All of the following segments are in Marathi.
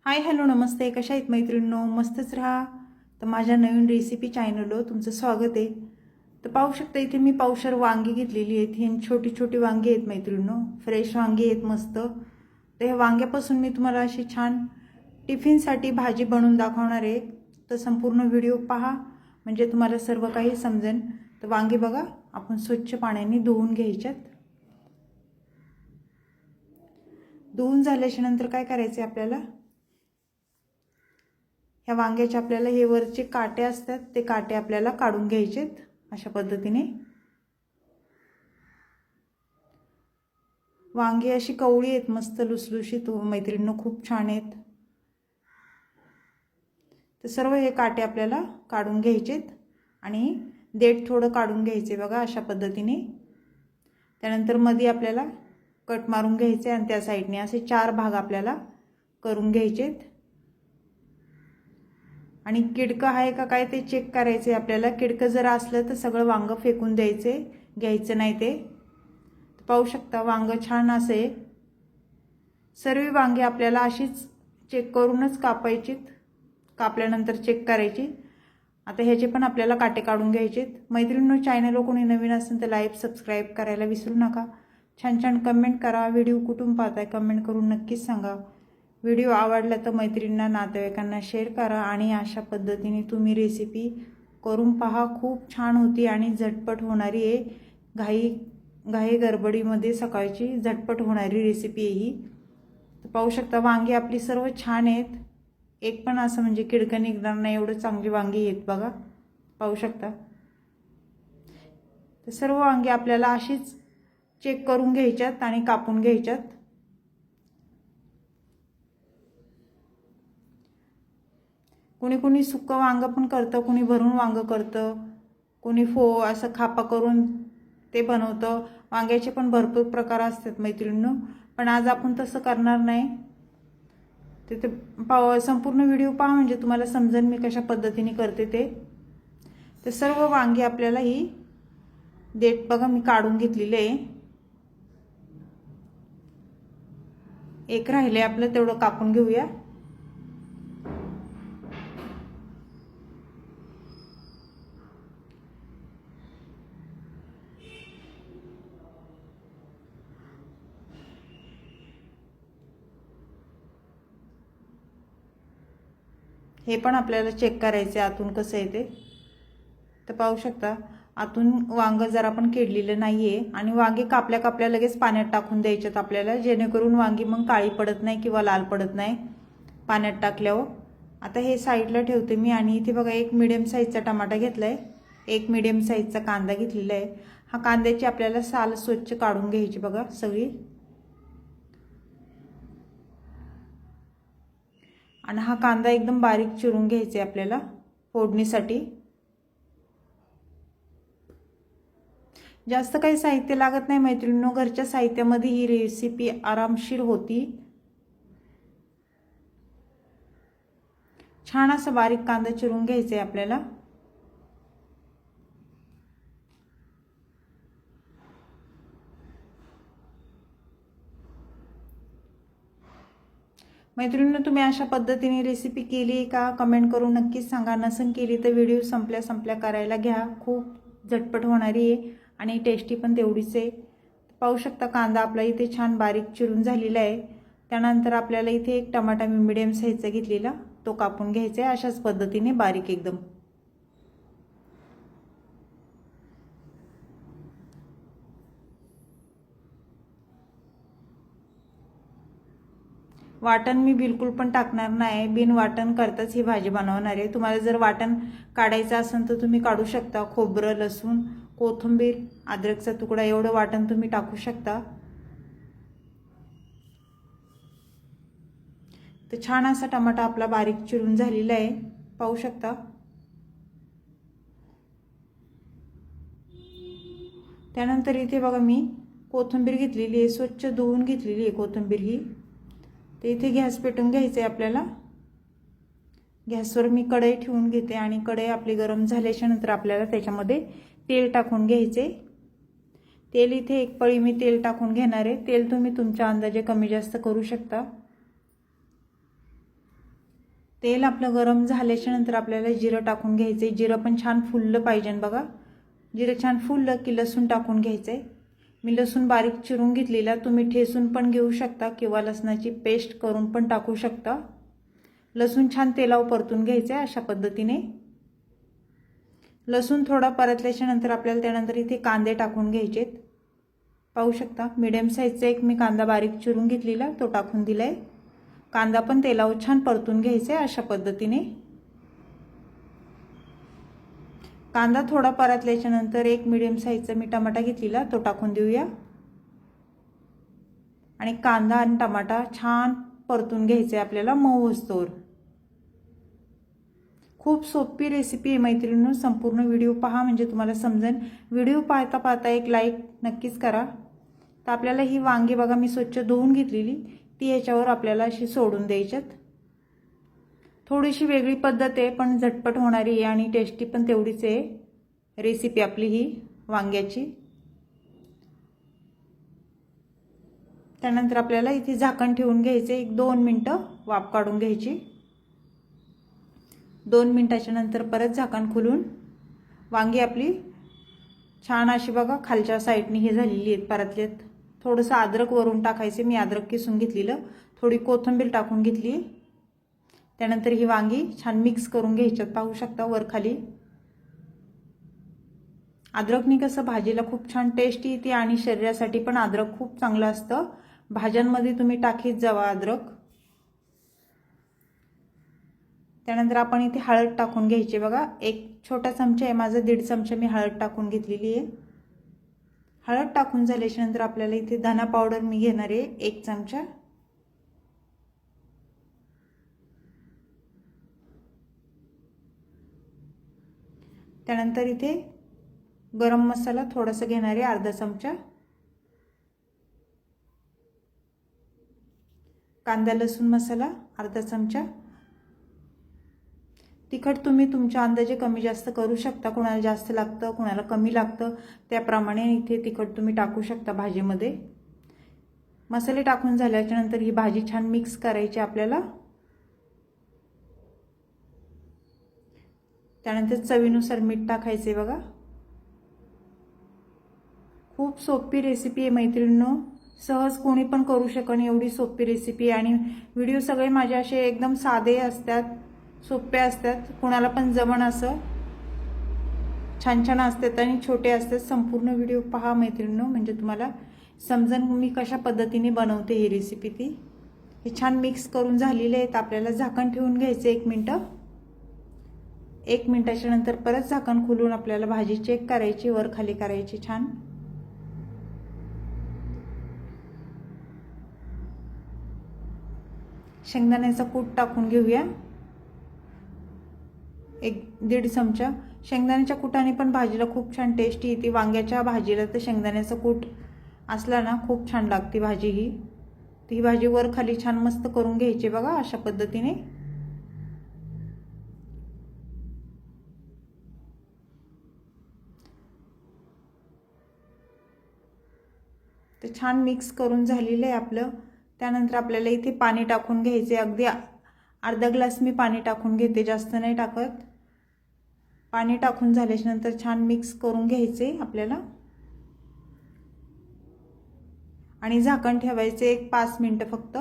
हाय हॅलो नमस्ते, कशा आहेत मैत्रिणींनो? मस्तच राहा. तर माझ्या नवीन रेसिपी चॅनलवर तुमचं स्वागत आहे. तर पाहू शकता इथे मी पावशर वांगी घेतलेली आहेत. ही छोटी छोटी वांगी आहेत मैत्रिणींनो, फ्रेश वांगी आहेत मस्त. तर ह्या वांग्यापासून मी तुम्हाला अशी छान टिफिनसाठी भाजी बनवून दाखवणार आहे. तर संपूर्ण व्हिडिओ पहा म्हणजे तुम्हाला सर्व काही समजेल. तर वांगी बघा, आपण स्वच्छ पाण्याने धुवून घ्यायच्यात. धुवून झाल्याच्या नंतर काय करायचे आपल्याला, ह्या वांग्याचे आपल्याला हे वरचे काटे असतात ते काटे आपल्याला काढून घ्यायचेत अशा पद्धतीने. वांगी अशी कवळी आहेत, मस्त लुसलुशीत मैत्रिणींनो, खूप छान आहेत. तर सर्व हे काटे आपल्याला काढून घ्यायचेत आणि देठ थोडं काढून घ्यायचे बघा अशा पद्धतीने. त्यानंतर मध्ये आपल्याला कट मारून घ्यायचे आणि त्या साईडने असे 4 भाग आपल्याला करून घ्यायचेत. आणि किडकं आहे का काय ते चेक करायचे आपल्याला. किडकं जर असलं तर सगळं वांग फेकून द्यायचे, घ्यायचं नाही ते. पाहू शकता वांग छान असे. सर्व वांगे आपल्याला अशीच चेक करूनच कापायचीत, कापल्यानंतर चेक करायची. आता ह्याचे पण आपल्याला काटे काढून घ्यायचेत. मैत्रिणींनो, चॅनलवर कोणी नवीन असेल तर लाईक सबस्क्राईब करायला विसरू नका. छान छान कमेंट करा. व्हिडिओ कुठून पाहताय कमेंट करून नक्कीच सांगा. व्हिडिओ आवडला तर मैत्रिणींना नातेवाईकांना शेअर करा आणि अशा पद्धतीने तुम्ही रेसिपी करून पहा. खूप छान होती आणि झटपट होणारी आहे. घाई गडबडीमध्ये सकाळची झटपट होणारी रेसिपी आहे ही. पाहू शकता वांगी आपली सर्व छान आहेत. एक पण असं म्हणजे किडकं निघणार नाही एवढं चांगली वांगी आहेत बघा, पाहू शकता. तर सर्व वांगी आपल्याला अशीच चेक करून घ्यायच्यात आणि कापून घ्यायच्यात. कोणी कोणी सुक्कं वांग पण करतं, कोणी भरून वांग करतं, कोणी असं खापा करून ते बनवतं. वांग्याचे पण भरपूर प्रकार असतात मैत्रिणींनो, पण आज आपण तसं करणार नाही. ते संपूर्ण व्हिडिओ पहा म्हणजे तुम्हाला समजेल मी कशा पद्धतीने करते ते. तर सर्व वांगी आपल्याला ही देठ बघा मी काढून घेतलेली आहे. एक राहिले आपलं, तेवढं कापून घेऊया. हे पण आपल्याला चेक करायचे आतून कसं आहे ते. तर पाहू शकता आतून वांग जरा पण किडलेलं नाहीये. आणि वांगे कापल्या लगेच पाण्यात टाकून द्यायच्यात आपल्याला, जेणेकरून वांगी मग काळी पडत नाही किंवा लाल पडत नाही पाण्यात टाकल्यावर. आता हे साईडला ठेवते मी. आणि इथे बघा एक मीडियम साईजचा टमाटा घेतलाय, एक मीडियम साईजचा कांदा घेतलेला आहे. हा कांद्याची आपल्याला साल स्वच्छ काढून घ्यायची बघा सगळी. आणि हा कांदा एकदम बारीक चिरून घ्यायचे आपल्याला फोडणीसाठी. जास्त काही साहित्य लागत नाही मैत्रिणींनो, घरच्या साहित्यामध्ये ही रेसिपी आरामशीर होती. छान असा बारीक कांदा चिरून घ्यायचा आहे आपल्याला. मैत्रिणींनो, तुम्ही अशा पद्धतीने रेसिपी केली का कमेंट करून नक्कीच सांगा. नसन केली तर व्हिडिओ संपल्या करायला घ्या. खूप झटपट होणारी आहे आणि टेस्टी पण तेवढीच आहे. पाहू शकता कांदा आपला इथे छान बारीक चिरून झालेला आहे. त्यानंतर आपल्याला इथे एक टमाटा मी मीडियम साईजचा घेतलेला तो कापून घ्यायचा आहे अशाच पद्धतीने बारीक एकदम. वाटण मी बिलकुल पण टाकणार नाही, बिन वाटण करताच ही भाजी बनवणार आहे. तुम्हाला जर वाटण काढायचं असेल तर तुम्ही काढू शकता. खोबरं, लसूण, कोथिंबीर, अद्रकचा तुकडा एवढं वाटण तुम्ही टाकू शकता. तर छान असा टमाटा आपला बारीक चिरून झालेला आहे, पाहू शकता. त्यानंतर इथे बघा मी कोथिंबीर घेतलेली आहे, स्वच्छ धुवून घेतलेली आहे कोथिंबीर ही. ते इथे गॅस पेटवून घ्यायचं आहे आपल्याला. गॅसवर मी कढई ठेवून घेते आणि कढई आपली गरम झाल्याच्या नंतर आपल्याला त्याच्यामध्ये तेल टाकून घ्यायचे. तेल इथे एक पळी मी तेल टाकून घेणार आहे. तेल तुम्ही तुमच्या अंदाजे कमी जास्त करू शकता. तेल आपलं गरम झाल्याच्या नंतर आपल्याला जिरं टाकून घ्यायचं आहे। जिरं पण छान फुललं पाहिजे बघा। जिरं छान फुललं की लसूण टाकून घ्यायचं आहे। मी लसूण बारीक चिरून घेतलेला, तुम्ही ठेचून पण घेऊ शकता किंवा लसणाची पेस्ट करून पण टाकू शकता। लसूण छान तेलावर परतून घ्यायचं आहे अशा पद्धतीने। लसूण थोडा परतल्याच्या नंतर आपल्याला त्यानंतर इथे कांदे टाकून घ्यायचे। पाहू शकता मीडियम साईजचा एक मी कांदा बारीक चिरून घेतलेला तो टाकून दिलाय। कांदा पण तेलावर छान परतून घ्यायचा आहे अशा पद्धतीने। कांदा थोडा परतल्याच्या नंतर एक मीडियम साईजचा मी टमाटा घेतलेला तो टाकून देऊया आणि कांदा आणि टमाटा छान परतून घ्यायचे आपल्याला मऊ होईस्तोवर। खूप सोपी रेसिपी आहे मैत्रिणींनो, संपूर्ण व्हिडिओ पहा म्हणजे तुम्हाला समजेल। व्हिडिओ पाहता पाहता एक लाईक नक्कीच करा। तर आपल्याला ही वांगी बघा मी स्वच्छ धुवून घेतलेली, ती याच्यावर आपल्याला अशी सोडून द्यायच्यात। थोडीशी वेगळी पद्धत आहे पण झटपट होणारी आहे आणि टेस्टी पण तेवढीच आहे रेसिपी आपली ही वांग्याची। त्यानंतर आपल्याला इथे झाकण ठेवून घ्यायचे, 1-2 मिनिटं वाफ काढून घ्यायची। 2 मिनिटाच्या नंतर परत झाकण खोलून वांगी आपली छान अशी बघा खालच्या साईडनी हे झालेली आहेत, परतलेत। थोडंसं अद्रक वरून टाकायचे, मी अद्रक किसून घेतलेलं, थोडी कोथिंबीर टाकून घेतली। त्यानंतर ही वांगी छान मिक्स करून घ्यायच्यात, पाहू शकता वर खाली। अद्रकनी कसं भाजीला खूप छान टेस्ट येते आणि शरीरासाठी पण अद्रक खूप चांगलं असतं। भाज्यांमध्ये तुम्ही टाकीत जावा अद्रक। त्यानंतर आपण इथे हळद टाकून घ्यायची बघा, एक छोटा चमचा आहे माझा, 1.5 चमचा मी हळद टाकून घेतलेली आहे। हळद टाकून झाल्याच्या नंतर आपल्याला इथे धना पावडर मी घेणार आहे 1 चमचा। त्यानंतर इथे गरम मसाला थोडासा घेणार आहे अर्धा चमचा। कांदा लसूण मसाला अर्धा चमचा। तिखट तुम्ही तुमच्या अंदाजे कमी जास्त करू शकता, कोणाला जास्त लागतं कोणाला कमी लागतं त्याप्रमाणे इथे तिखट तुम्ही टाकू शकता भाजीमध्ये। मसाले टाकून झाल्याच्या नंतर ही भाजी छान मिक्स करायची आपल्याला। त्यानंतर चवीनुसार मीठ टाकायचे बघा। खूप सोपी रेसिपी आहे मैत्रिणींनो, सहज कोणी पण करू शकन एवढी सोपी रेसिपी। आणि व्हिडिओ सगळे माझे असे एकदम साधे असतात, सोपे असतात, कोणाला पण जमन असं छान छान असतात आणि छोटे असतात। संपूर्ण व्हिडिओ पहा मैत्रिणींनो म्हणजे तुम्हाला समजन मी कशा पद्धतीने बनवते ही रेसिपी ती। हे छान मिक्स करून झालेले आहेत, आपल्याला झाकण ठेवून घ्यायचे 1 मिनिट। 1 मिनिटाच्या नंतर परत झाकण खोलून आपल्याला भाजी चेक करायची, वर खाली करायची छान। शेंगदाण्याचा कूट टाकून घेऊया 1-1.5 चमचा। शेंगदाण्याच्या कुटाने पण भाजीला खूप छान टेस्ट येते। वांग्याच्या भाजीला तर शेंगदाण्याचा कूट असला ना खूप छान लागते भाजी ही। ती भाजी वर खाली छान मस्त करून घ्यायची बघा अशा पद्धतीने। ते छान मिक्स करून झालेलं आहे आपलं। त्यानंतर आपल्याला इथे पाणी टाकून घ्यायचे, अगदी अर्धा ग्लास मी पाणी टाकून घेते, जास्त नाही टाकत। पाणी टाकून झाल्याच्या नंतर छान मिक्स करून घ्यायचे आपल्याला आणि झाकण ठेवायचे 5 मिनिटं फक्त।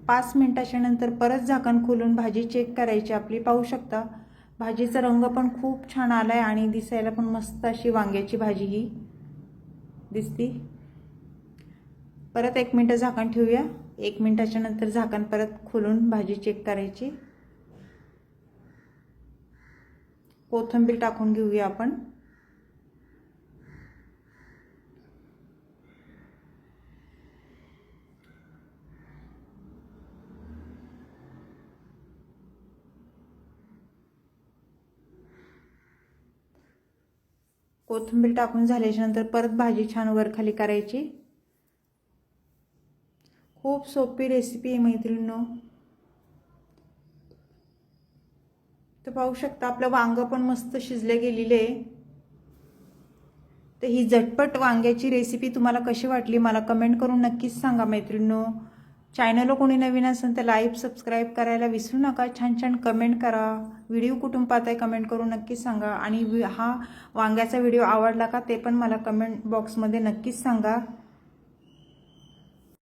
5 मिनिटाच्या नंतर परत झाकण खोलून भाजी चेक करायची आपली। पाहू शकता भाजीचा रंग पण खूप छान आलाय आणि दिसायला पण मस्त अशी वांग्याची भाजी ही दिसती। परत 1 मिनिट झाकण ठेवूया। 1 मिनिटाच्या नंतर झाकण परत खोलून भाजी चेक करायची। कोथिंबीर टाकून घेऊया आपण। कोथिंबीर टाकून झाल्याच्या नंतर परत भाजी छान वर खाली करायची। खूप सोपी रेसिपी आहे मैत्रिणींनो। तर पाहू शकता आपलं वांग पण मस्त शिजले गेलेले आहे। तर ही झटपट वांग्याची रेसिपी तुम्हाला कशी वाटली मला कमेंट करून नक्कीच सांगा मैत्रिणींनो। चॅनलला कोणी नवीन असेल तर लाईक सबस्क्राईब करायला विसरू नका. छान छान कमेंट करा. व्हिडिओ कुठून पाहताय कमेंट करून नक्की सांगा. आणि हा वांग्याचा व्हिडिओ आवडला का ते पण मला कमेंट बॉक्समध्ये नक्कीच सांगा.